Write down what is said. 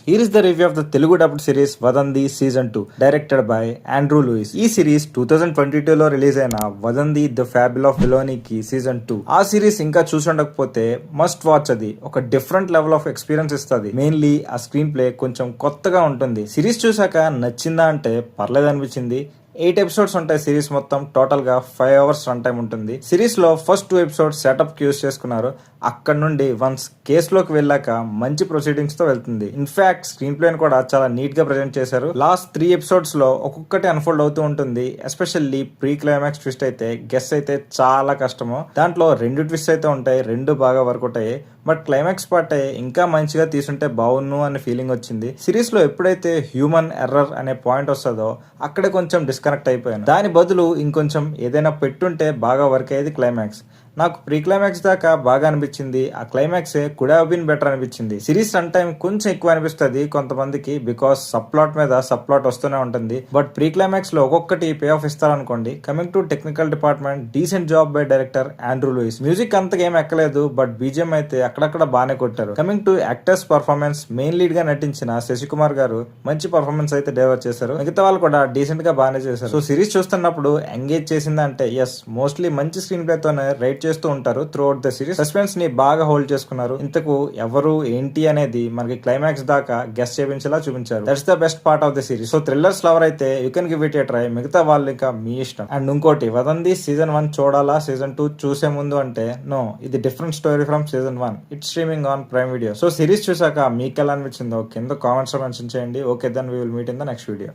Here is the review of the Telugu dubbed series Vadandi Season 2, directed by Andrew Lewis. ఈ series 2022 లో release అయిన వదంది the ఫ్యాబుల్ of విలోనికి season 2. ఆ series ఇంకా చూసుండకపోతే must watch. అది ఒక different level of experience ఇస్తుంది. Mainly ఆ screen play కొంచెం కొత్తగా ఉంటుంది. సిరీస్ చూసాక నచ్చిందా అంటే పర్లేదు అనిపించింది. 8 ఎపిసోడ్స్ ఉంటాయి సిరీస్ మొత్తం. టోటల్ గా 5 అవర్స్ రన్ టైం ఉంటుంది. సిరీస్ లో ఫస్ట్ 2 ఎపిసోడ్స్ సెటప్ కి యూస్ చేసుకున్నారు. అక్కడ నుండి వన్స్ కేసులోకి వెళ్ళాక మంచి ప్రొసీడింగ్స్ తో వెళ్తుంది. ఇన్ఫాక్ట్ స్క్రీన్ ప్లే కూడా చాలా నీట్ గా ప్రెజెంట్ చేశారు. లాస్ట్ 3 ఎపిసోడ్స్ లో ఒక్కొక్కటి అన్ఫోల్డ్ అవుతూ ఉంటుంది. ఎస్పెషల్లీ ప్రీ క్లైమాక్స్ ట్విస్ట్ అయితే గెస్ అయితే చాలా కష్టము. దాంట్లో 2 ట్విస్ట్ అయితే ఉంటాయి. 2 బాగా వర్కౌట్ అయ్యాయి. బట్ క్లైమాక్స్ పార్ట్ ఇంకా మంచిగా తీసుంటే బాగున్ను అనే ఫీలింగ్ వచ్చింది. సిరీస్ లో ఎప్పుడైతే హ్యూమన్ ఎర్రర్ అనే పాయింట్ వస్తుందో అక్కడే కొంచెం డిస్కనెక్ట్ అయిపోయాను. దాని బదులు ఇంకొంచెం ఏదైనా పెట్టుంటే బాగా వర్క్ అయ్యేది క్లైమాక్స్. నాకు ప్రీ క్లైమాక్స్ దాకా బాగా అనిపించింది. ఆ climax could have been better అనిపించింది. సిరీస్ రన్ టైం కొంచెం ఎక్కువ అనిపిస్తుంది కొంతమందికి, బికాస్ సబ్ ప్లాట్ మీద సబ్ ప్లాట్ వస్తూనే ఉంటుంది. బట్ ప్రీ క్లైమాక్స్ లో ఒక్కొక్కటి పే ఆఫ్ ఇస్తారనుకోండి. Coming to technical department, decent job by director Andrew Louis. Music అంతగా ఏం ఎక్కలేదు, బట్ బీజిఎం అయితే అక్కడక్కడ బాగానే కొట్టారు. Coming to actors performance, main lead గా నటించిన శశికుమార్ గారు మంచి పర్ఫార్మెన్స్ అయితే డెలివర్ చేశారు. మిగతా వాళ్ళు కూడా డీసెంట్ గా బాగానే చేశారు. సో సిరీస్ చూస్తున్నప్పుడు ఎంగేజ్ చేసిందంటే ఎస్, మోస్ట్లీ మంచి స్క్రీన్ ప్లే తోనే రైట్ చేస్తూ ఉంటారు through out the series. Suspense ని బాగా హోల్డ్ చేసుకున్నారు. ఇంతకు ఎవరు ఏంటి అనేది మనకి క్లైమాక్స్ దాకా గెస్ చేయించేలా చూపించారు. That's the best part of the series. So thrillers lover అయితే you can give it a try. మిగతా వాళ్ళు ఇంకా మీ ఇష్టం. అండ్ ఇంకోటి, వదంది సీజన్ 1 చూడాలా సీజన్ 2 చూసే ముందు అంటే నో, ఇది different story from season 1. It's streaming on prime video. So series చూసాక మీకు ఎలా అనిపించిందో కింద కామెంట్స్ లో మెన్షన్ చేయండి. Okay, then we will meet in the next video.